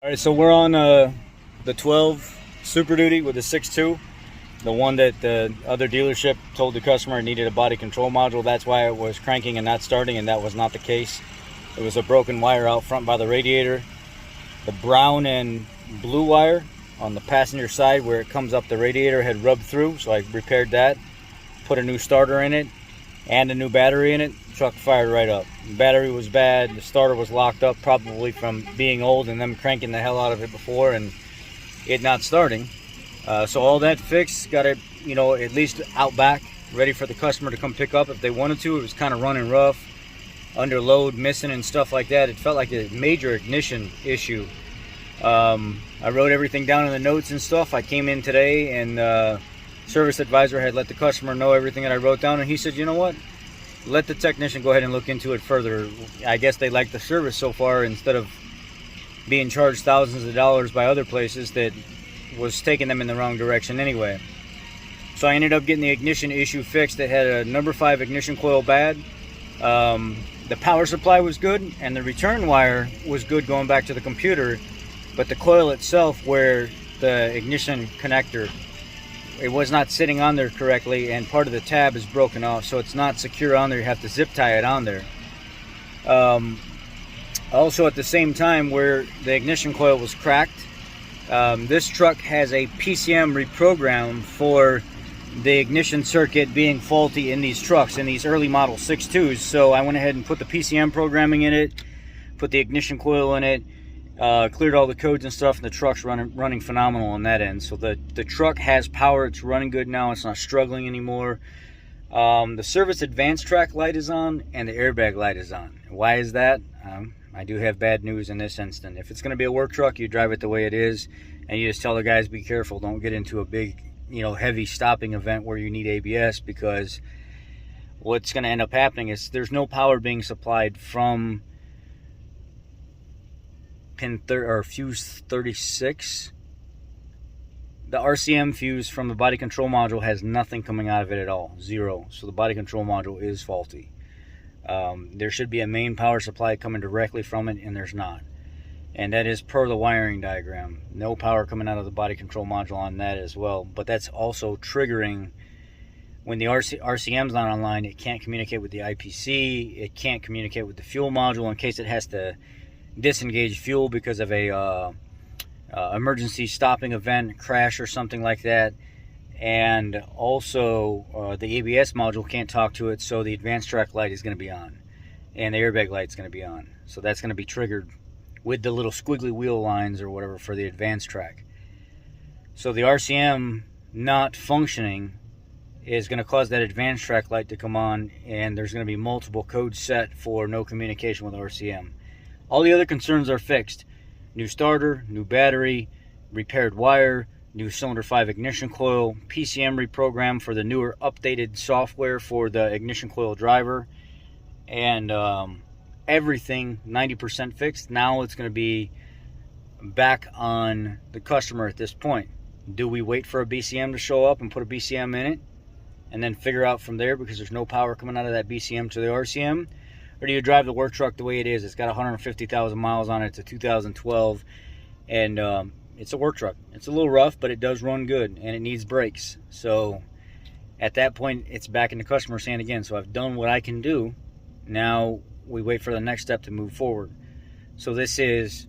All right, so we're on the 12 Superduty with the 6.2, the one that the other dealership told the customer it needed a body control module. That's why it was cranking and not starting, and that was not the case. It was a broken wire out front by the radiator. The brown and blue wire on the passenger side where it comes up the radiator had rubbed through, so I repaired that, put a new starter in it and a new battery in it. Truck fired right up. The battery was bad, the starter was locked up, probably from being old and them cranking the hell out of it before and it not starting. So all that fixed, got it, at least out back, ready for the customer to come pick up if they wanted to. It was kind of running rough, under load, missing and stuff like that. It felt like a major ignition issue. I wrote everything down in the notes and stuff. I came in today and service advisor had let the customer know everything that I wrote down, and he said, you know what, let the technician go ahead and look into it further. I guess they like the service so far, instead of being charged thousands of dollars by other places that was taking them in the wrong direction anyway. So I ended up getting the ignition issue fixed. It had a number 5 ignition coil bad. The power supply was good and the return wire was good going back to the computer, but the coil itself, where the ignition connector, it was not sitting on there correctly, and part of the tab is broken off, so it's not secure on there. You have to zip tie it on there. Also at the same time, where the ignition coil was cracked, this truck has a PCM reprogram for the ignition circuit being faulty in these trucks, in these early model 6.2s. So I went ahead and put the PCM programming in it, put the ignition coil in it, cleared all the codes and stuff, and the truck's running phenomenal on that end. So the truck has power. It's running good now. It's not struggling anymore. The service advanced track light is on and the airbag light is on. Why is that? I do have bad news in this instant. If it's going to be a work truck, you drive it the way it is, and you just tell the guys, be careful, don't get into a big, heavy stopping event where you need ABS, because what's going to end up happening is there's no power being supplied from fuse 36. The RCM fuse from the body control module has nothing coming out of it at all, 0. So the body control module is faulty. There should be a main power supply coming directly from it, and there's not. And that is per the wiring diagram. No power coming out of the body control module on that as well. But that's also triggering when the RCM's not online. It can't communicate with the IPC. It can't communicate with the fuel module in case it has to disengage fuel because of a emergency stopping event, crash or something like that. And also the ABS module can't talk to it, so the advanced track light is going to be on and the airbag light is going to be on. So that's going to be triggered with the little squiggly wheel lines or whatever for the advanced track. So the RCM not functioning is going to cause that advanced track light to come on, and there's going to be multiple codes set for no communication with RCM. All the other concerns are fixed. New starter, new battery, repaired wire, new cylinder 5 ignition coil, PCM reprogram for the newer updated software for the ignition coil driver, and everything 90% fixed. Now it's going to be back on the customer at this point. Do we wait for a BCM to show up and put a BCM in it and then figure out from there, because there's no power coming out of that BCM to the RCM? Or do you drive the work truck the way it is? It's got 150,000 miles on it. It's a 2012, and it's a work truck. It's a little rough, but it does run good, and it needs brakes. So at that point, it's back in the customer's hand again. So I've done what I can do. Now we wait for the next step to move forward. So this is,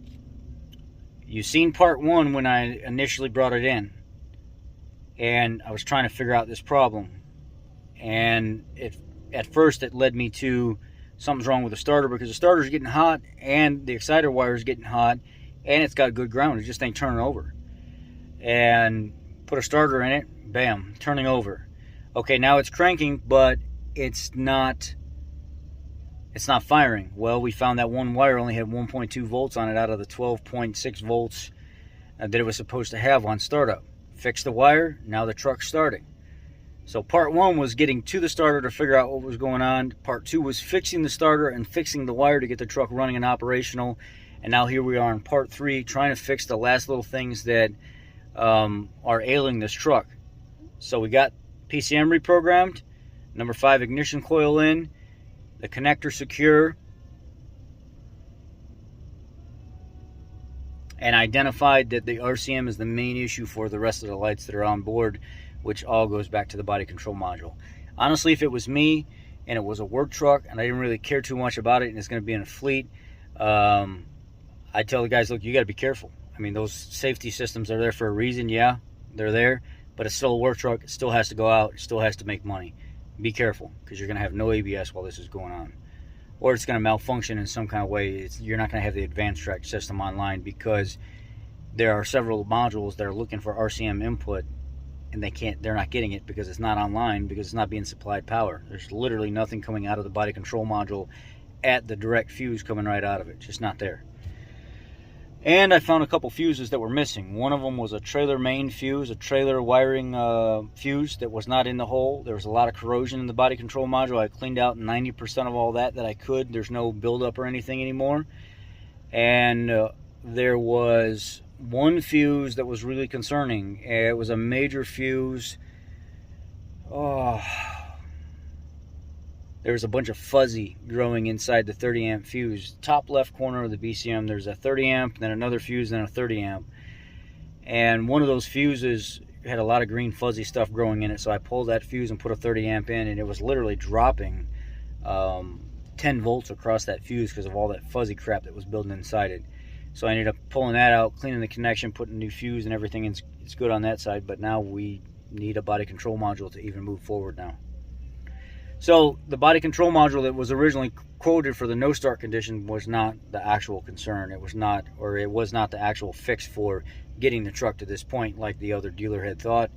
you've seen part 1 when I initially brought it in, and I was trying to figure out this problem. And at first it led me to something's wrong with the starter, because the starter's getting hot and the exciter wire is getting hot and it's got good ground. It just ain't turning over. And put a starter in it, bam, turning over. Okay, now it's cranking, but it's not firing. Well, we found that one wire only had 1.2 volts on it out of the 12.6 volts that it was supposed to have on startup. Fixed the wire, now the truck's starting. So part 1 was getting to the starter to figure out what was going on. Part 2 was fixing the starter and fixing the wire to get the truck running and operational. And now here we are in part 3, trying to fix the last little things that are ailing this truck. So we got PCM reprogrammed, number 5 ignition coil in, the connector secure, and identified that the RCM is the main issue for the rest of the lights that are on board, which all goes back to the body control module. Honestly, if it was me and it was a work truck and I didn't really care too much about it and it's going to be in a fleet, I'd tell the guys, look, you got to be careful. I mean, those safety systems are there for a reason. Yeah, they're there, but it's still a work truck. It still has to go out. It still has to make money. Be careful, because you're going to have no ABS while this is going on. Or it's going to malfunction in some kind of way. You're not going to have the advanced track system online, because there are several modules that are looking for RCM input, and they're not getting it because it's not online, because it's not being supplied power. There's literally nothing coming out of the body control module at the direct fuse coming right out of it. It's just not there. And I found a couple fuses that were missing. One of them was a trailer main fuse, a trailer wiring fuse that was not in the hole. There was a lot of corrosion in the body control module. I cleaned out 90% of all that I could. There's no buildup or anything anymore. And there was one fuse that was really concerning. It was a major fuse. There was a bunch of fuzzy growing inside the 30 amp fuse. Top left corner of the BCM, there's a 30 amp, then another fuse, then a 30 amp. And one of those fuses had a lot of green fuzzy stuff growing in it, so I pulled that fuse and put a 30 amp in, and it was literally dropping 10 volts across that fuse because of all that fuzzy crap that was building inside it. So I ended up pulling that out, cleaning the connection, putting a new fuse and everything. It's good on that side, but now we need a body control module to even move forward now. So the body control module that was originally quoted for the no start condition was not the actual concern. It was not the actual fix for getting the truck to this point like the other dealer had thought.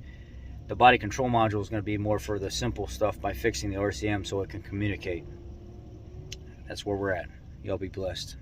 The body control module is going to be more for the simple stuff by fixing the RCM so it can communicate. That's where we're at. Y'all be blessed.